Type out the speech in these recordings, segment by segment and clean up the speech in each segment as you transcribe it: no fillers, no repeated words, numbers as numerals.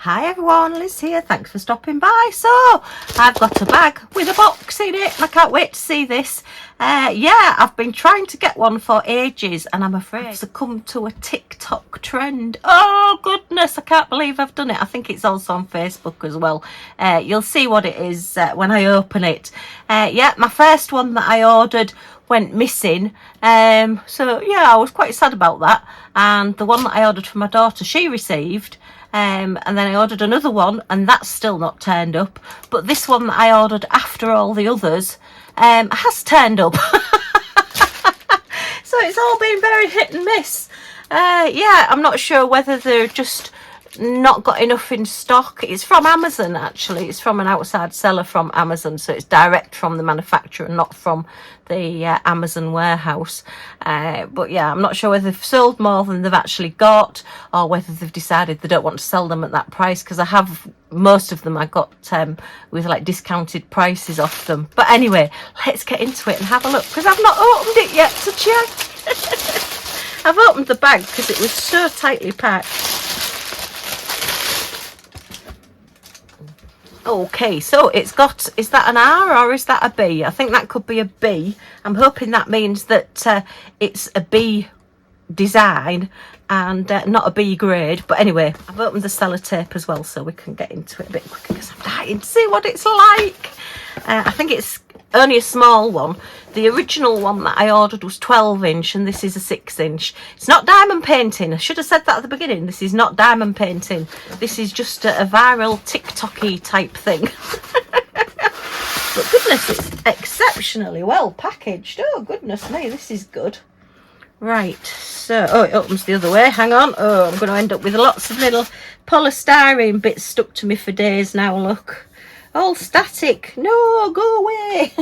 Hi everyone, Liz here, thanks for stopping by. So, I've got a bag with a box in it and I can't wait to see this. Yeah, I've been trying to get one for ages and I'm afraid I've succumbed to a TikTok trend. Oh goodness, I can't believe I've done it. I think it's also on Facebook as well. You'll see what it is when I open it. Yeah, my first one that I ordered went missing, so yeah, I was quite sad about that. And the one that I ordered for my daughter, she received, and then I ordered another one and that's still not turned up. But this one that I ordered after all the others has turned up. So it's all been very hit and miss. Yeah, I'm not sure whether they're just not got enough in stock. It's from Amazon, actually. It's from an outside seller from Amazon, so it's direct from the manufacturer, not from the Amazon warehouse. But yeah, I'm not sure whether they've sold more than they've actually got, or whether they've decided they don't want to sell them at that price, because I have most of them I got with like discounted prices off them. But anyway, let's get into it and have a look, because I've not opened it yet to check. I've opened the bag because it was so tightly packed. Okay, so it's got, is that an R or is that a B? I think that could be a B. I'm hoping that means that it's a B design and not a B grade. But anyway, I've opened the sellotape as well so we can get into it a bit quicker because I'm dying to see what it's like. I think it's only a small one. The original one that I ordered was 12-inch and this is a 6-inch. It's not diamond painting. I should have said that at the beginning. This is not diamond painting. This is just a viral TikTok-y type thing. But goodness, it's exceptionally well packaged. Oh, goodness me, this is good. Right, so, oh, it opens the other way. Hang on. Oh, I'm going to end up with lots of little polystyrene bits stuck to me for days now, look. All static. No, go away.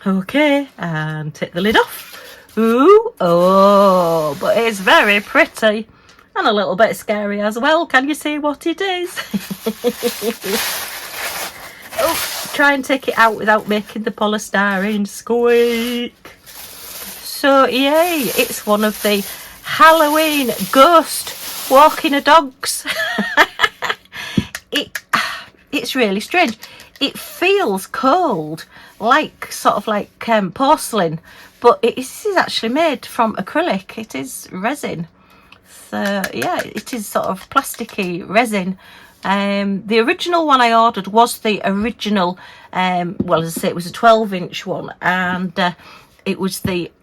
Okay, and take the lid off. Ooh, oh, but it's very pretty and a little bit scary as well. Can you see what it is? Oh, try and take it out without making the polystyrene squeak. So yay, it's one of the Halloween ghost walking dogs. It's really strange. It feels cold, like sort of like porcelain, but this is actually made from acrylic. It is resin. So yeah, it is sort of plasticky resin. The original one I ordered was the original, well, as I say, it was a 12-inch one, and it was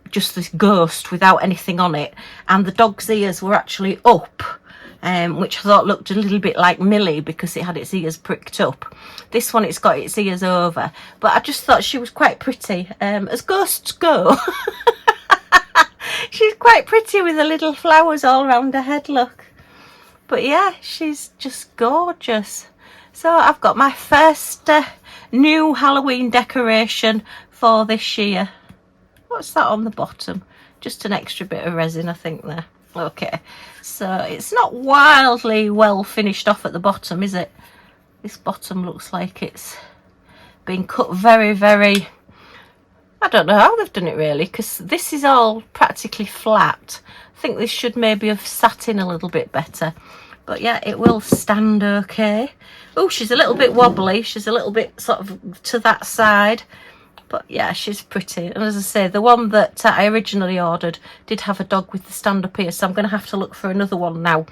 just this ghost without anything on it, and the dog's ears were actually up. Which I thought looked a little bit like Millie because it had its ears pricked up. This one, it's got its ears over, but I just thought she was quite pretty, as ghosts go. She's quite pretty with the little flowers all around her head, look. But yeah, she's just gorgeous. So I've got my first new Halloween decoration for this year. What's that on the bottom? Just an extra bit of resin, I think, there. Okay, so it's not wildly well finished off at the bottom, is it? This bottom looks like it's been cut very, very, I don't know how they've done it really, because this is all practically flat. I think this should maybe have sat in a little bit better, but yeah, it will stand okay. Oh, she's a little bit wobbly. She's a little bit sort of to that side. But yeah, she's pretty. And as I say, the one that I originally ordered did have a dog with the stand-up ears. So I'm going to have to look for another one now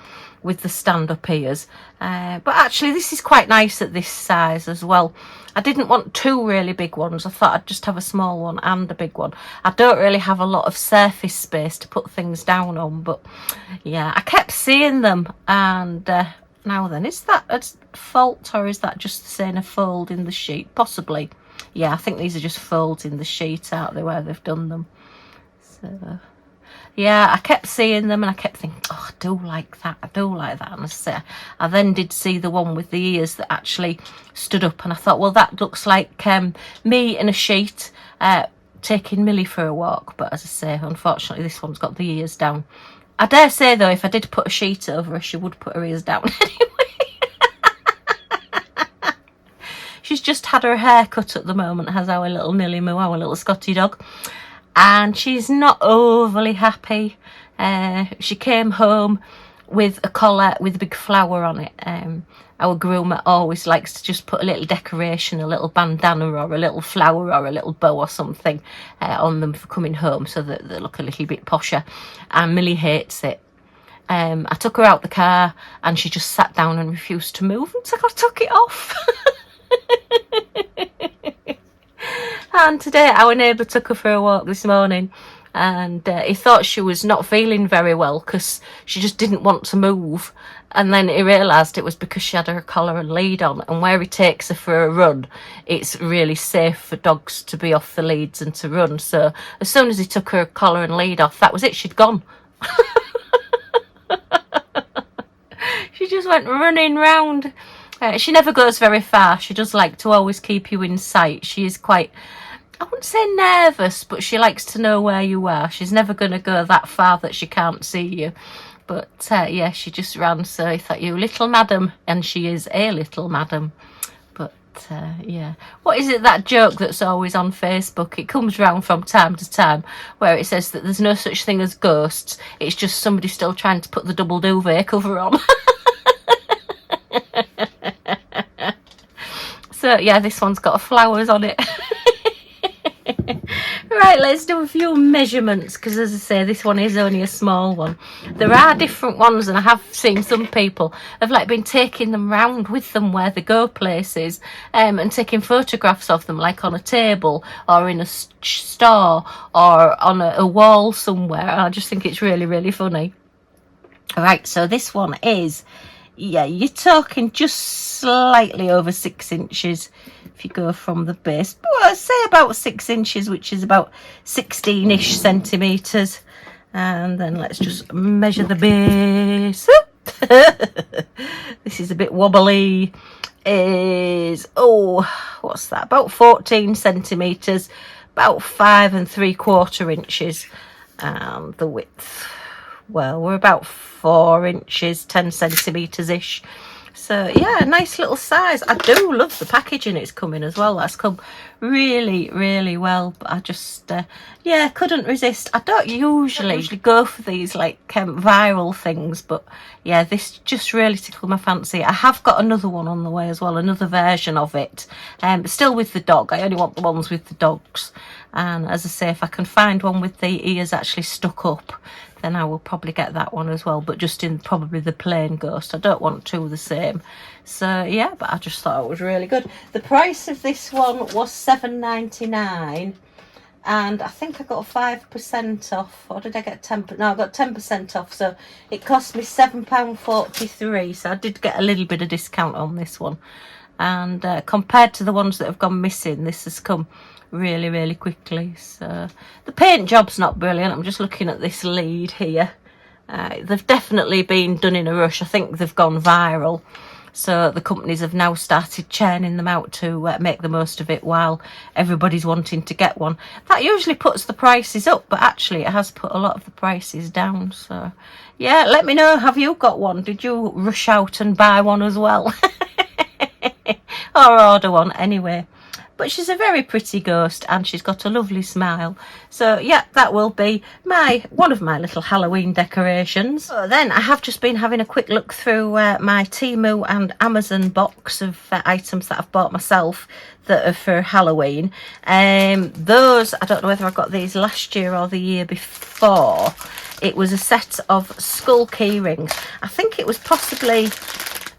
with the stand-up ears. But actually, this is quite nice at this size as well. I didn't want two really big ones. I thought I'd just have a small one and a big one. I don't really have a lot of surface space to put things down on. But yeah, I kept seeing them. And now then, is that a fault or is that just saying a fold in the sheet? Possibly. Yeah, I think these are just folds in the sheet out there where they've done them. So yeah, I kept seeing them and I kept thinking, oh, I do like that, I do like that. And I then did see the one with the ears that actually stood up, and I thought, well, that looks like me in a sheet taking Millie for a walk. But as I say, unfortunately, this one's got the ears down. I dare say though, if I did put a sheet over her, she would put her ears down anyway. She's just had her hair cut at the moment, has our little Millie Moo, our little Scotty dog. And she's not overly happy. She came home with a collar with a big flower on it. Our groomer always likes to just put a little decoration, a little bandana or a little flower or a little bow or something on them for coming home, so that they look a little bit posher. And Millie hates it. I took her out the car and she just sat down and refused to move until I took it off. And today our neighbour took her for a walk this morning, and he thought she was not feeling very well because she just didn't want to move. And then he realised it was because she had her collar and lead on, and where he takes her for a run, it's really safe for dogs to be off the leads and to run. So as soon as he took her collar and lead off, that was it, she'd gone. She just went running round. She never goes very far. She does like to always keep you in sight. She is quite, I wouldn't say nervous, but she likes to know where you are. She's never going to go that far that she can't see you. But yeah, she just ran, so I thought, you little madam, and she is a little madam. But yeah, what is it, that joke that's always on Facebook? It comes round from time to time where it says that there's no such thing as ghosts. It's just somebody still trying to put the double duvet cover on. So yeah, this one's got flowers on it. Right, let's do a few measurements, because as I say, this one is only a small one. There are different ones, and I have seen some people have like been taking them round with them where they go places, and taking photographs of them, like on a table or in a store or on a wall somewhere. And I just think it's really, really funny. All right, so this one is, yeah, you're talking just slightly over 6 inches if you go from the base. Well, I'd say about 6 inches, which is about 16-ish centimetres. And then let's just measure the base. This is a bit wobbly. Is, oh, what's that? About 14 centimetres, about 5 3/4 inches. And the width, well, we're about 4 inches, 10 centimetres-ish. So yeah, nice little size. I do love the packaging it's coming as well. That's come really, really well. But I just, yeah, couldn't resist. I don't usually go for these like viral things, but yeah, this just really tickled my fancy. I have got another one on the way as well, another version of it, but still with the dog. I only want the ones with the dogs. And as I say, if I can find one with the ears actually stuck up, then I will probably get that one as well, but just in probably the plain ghost. I don't want two the same. So yeah, but I just thought it was really good. The price of this one was $7.99, and I think I got 5% off, or did I get 10%? No, I got 10% off, so it cost me £7.43, so I did get a little bit of discount on this one. And compared to the ones that have gone missing, this has come really, really quickly. So the paint job's not brilliant. I'm just looking at this lead here. They've definitely been done in a rush. I think they've gone viral, so the companies have now started churning them out to make the most of it while everybody's wanting to get one. That usually puts the prices up, but actually it has put a lot of the prices down. So yeah, let me know, have you got one? Did you rush out and buy one as well? Or order one anyway. But she's a very pretty ghost, and she's got a lovely smile. So yeah, that will be one of my little Halloween decorations. So then I have just been having a quick look through my Temu and Amazon box of items that I've bought myself that are for Halloween. Those, I don't know whether I got these last year or the year before. It was a set of skull key rings. I think it was possibly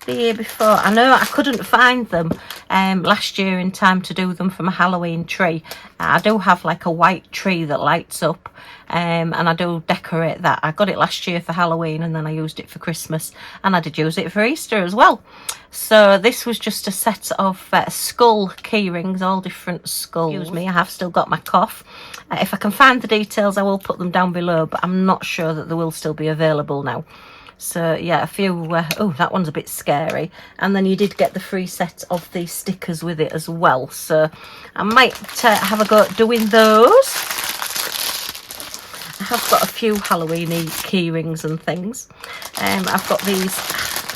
the year before. I know I couldn't find them last year in time to do them for my Halloween tree. I do have like a white tree that lights up, and I do decorate that. I got it last year for Halloween, and then I used it for Christmas, and I did use it for Easter as well. So this was just a set of skull key rings, all different skulls. Excuse me, I have still got my cough. If I can find the details, I will put them down below, but I'm not sure that they will still be available now. So yeah, a few, oh, that one's a bit scary. And then you did get the free set of the stickers with it as well. So I might have a go at doing those. I have got a few Halloween-y key rings and things. I've got these.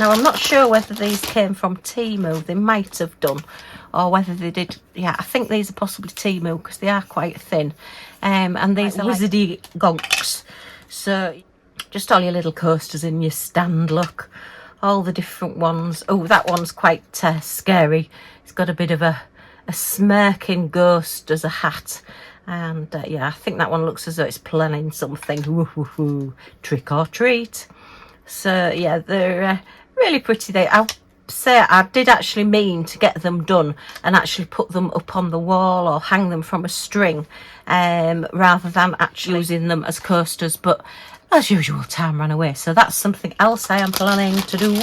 Now, I'm not sure whether these came from Temu. They might have done. Or whether they did. Yeah, I think these are possibly Temu because they are quite thin. And these are wizardy gonks. So just all your little coasters in your stand, look. All the different ones. Oh, that one's quite scary. It's got a bit of a smirking ghost as a hat. And yeah, I think that one looks as though it's planning something. Woo-hoo-hoo. Trick or treat. So yeah, they're really pretty. I'll say I did actually mean to get them done and actually put them up on the wall or hang them from a string, rather than actually using them as coasters, but as usual time ran away. So that's something else I am planning to do.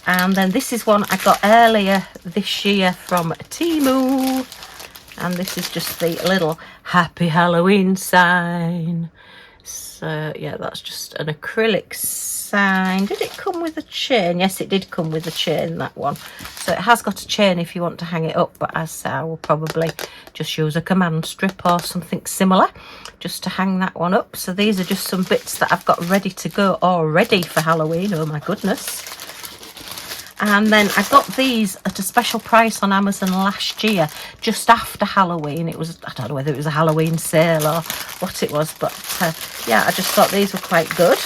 And then this is one I got earlier this year from Temu, and this is just the little Happy Halloween sign. So yeah, that's just an acrylic sign. Did it come with a chain? Yes, it did come with a chain, that one. So it has got a chain if you want to hang it up, but as I say, I will probably just use a command strip or something similar just to hang that one up. So these are just some bits that I've got ready to go already for Halloween. Oh my goodness. And then I got these at a special price on Amazon last year, just after Halloween. It was, I don't know whether it was a Halloween sale or what it was, but yeah, I just thought these were quite good.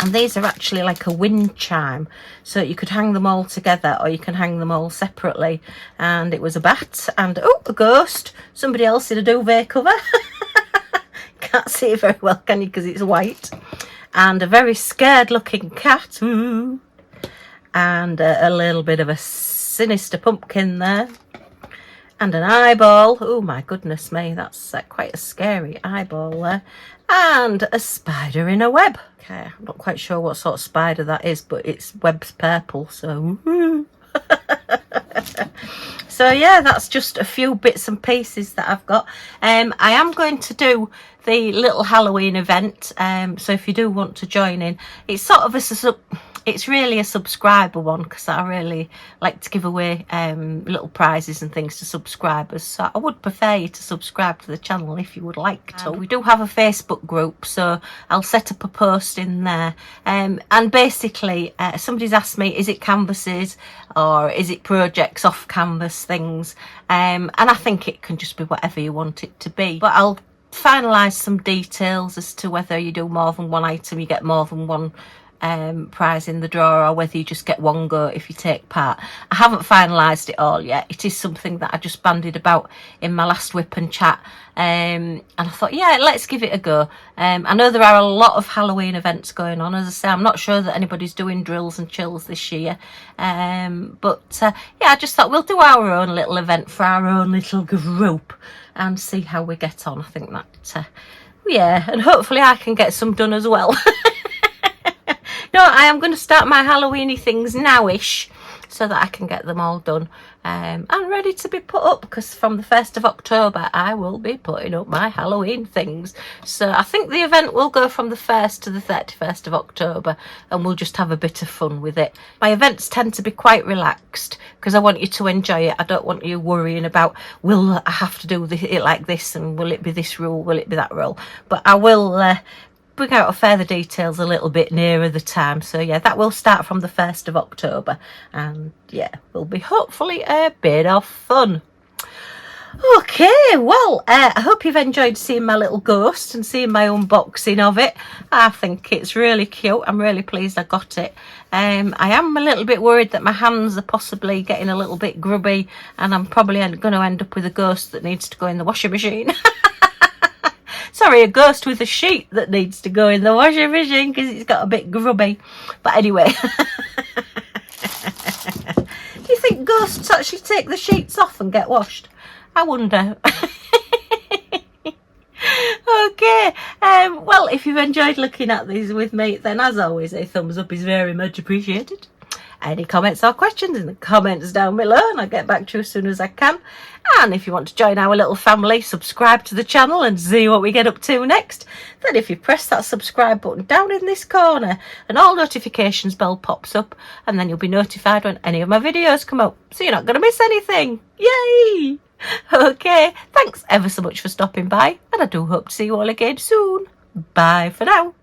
And these are actually like a wind chime, so you could hang them all together or you can hang them all separately. And it was a bat and, oh, a ghost, somebody else in a duvet cover. Can't see it very well, can you, because it's white. And a very scared looking cat. Ooh. And a little bit of a sinister pumpkin there, and an eyeball. Oh my goodness me, that's quite a scary eyeball there, and a spider in a web. Okay, I'm not quite sure what sort of spider that is, but its web's purple, so so yeah, that's just a few bits and pieces that I've got. I am going to do the little Halloween event, so if you do want to join in, it's sort of it's really a subscriber one, because I really like to give away little prizes and things to subscribers. So I would prefer you to subscribe to the channel if you would like to. We do have a Facebook group, so I'll set up a post in there. And basically, somebody's asked me, is it canvases or is it projects off canvas things? And I think it can just be whatever you want it to be. But I'll finalise some details as to whether you do more than one item, you get more than one prize in the draw, or whether you just get one go if you take part. I haven't finalised it all yet. It is something that I just bandied about in my last whip and chat, and I thought, yeah, let's give it a go. I know there are a lot of Halloween events going on. As I say, I'm not sure that anybody's doing drills and chills this year, but yeah, I just thought we'll do our own little event for our own little group and see how we get on. I think that yeah, and hopefully I can get some done as well. No, I am going to start my Halloweeny things nowish, so that I can get them all done and ready to be put up, because from the 1st of October I will be putting up my Halloween things. So I think the event will go from the 1st to the 31st of October, and we'll just have a bit of fun with it. My events tend to be quite relaxed because I want you to enjoy it. I don't want you worrying about, will I have to do it like this, and will it be this rule, will it be that rule? But I will bring out further details a little bit nearer the time. So yeah, that will start from the 1st of October, and yeah, will be hopefully a bit of fun. Okay, well, I hope you've enjoyed seeing my little ghost and seeing my unboxing of it. I think it's really cute. I'm really pleased I got it. I am a little bit worried that my hands are possibly getting a little bit grubby, and I'm probably going to end up with a ghost that needs to go in the washing machine. Sorry, a ghost with a sheet that needs to go in the washing machine because it's got a bit grubby. But anyway, do you think ghosts actually take the sheets off and get washed? I wonder. Okay, well, if you've enjoyed looking at these with me, then as always, a thumbs up is very much appreciated. Any comments or questions in the comments down below, and I'll get back to you as soon as I can. And if you want to join our little family, subscribe to the channel and see what we get up to next. Then if you press that subscribe button down in this corner, an all notifications bell pops up, and then you'll be notified when any of my videos come up, so you're not going to miss anything. Yay! Okay, thanks ever so much for stopping by, and I do hope to see you all again soon. Bye for now.